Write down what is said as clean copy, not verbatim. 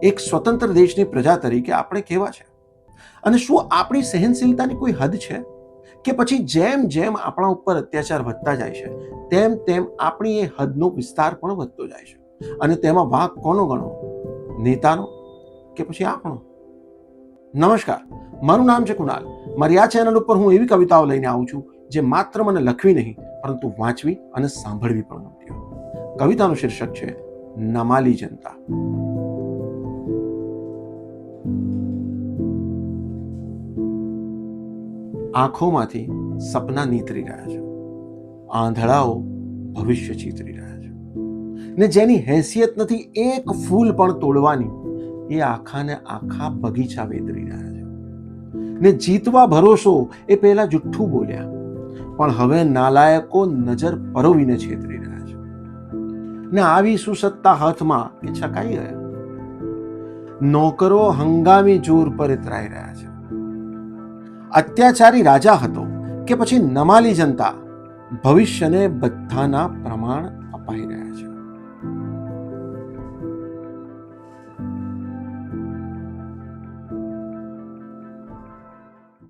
એક સ્વતંત્ર દેશની પ્રજા તરીકે આપણે કેવા છે? અને શું આપણી સહનશીલતાની કોઈ હદ છે? કે પછી જેમ જેમ આપણા ઉપર અત્યાચાર વધતા જાય છે તેમ તેમ આપણી એ હદનો વિસ્તાર પણ વધતો જાય છે? અને તેમાં વાંક કોનો ગણવો? નેતાનો કે પછી આપણો? નમસ્કાર, મારું નામ છે કુણાલ. મારી આ ચેનલ ઉપર હું એવી કવિતાઓ લઈને આવું છું જે માત્ર મને લખવી નહીં પરંતુ વાંચવી અને સાંભળવી પણ ગમતી હોય. કવિતાનું શીર્ષક છે નમાલી જનતા. આંખોમાંથી સપના નીતરી રહ્યા છે, આંધળાઓ ભવિષ્ય ચીતરી રહ્યા છે, ને જેની હેસિયત નથી એક ફૂલ પણ તોડવાની, એ આખાને આખા બગીચા વેતરી રહ્યા છે. ને જીતવા ભરોસો એ પહેલા જુઠ્ઠું બોલ્યા, પણ હવે નાલાયકો નજર પરોવીને છેતરી રહ્યા છે. ને આવી સુસત્તા હાથમાં એ છકાઈ ગયા. નોકરો હંગામી જોર પર એતરાઈ રહ્યા છે. અત્યાચારી રાજા હતો કે પછી નમાલી જનતા, ભવિષ્યને બધાના પ્રમાણ અપાઈ રહ્યા છે.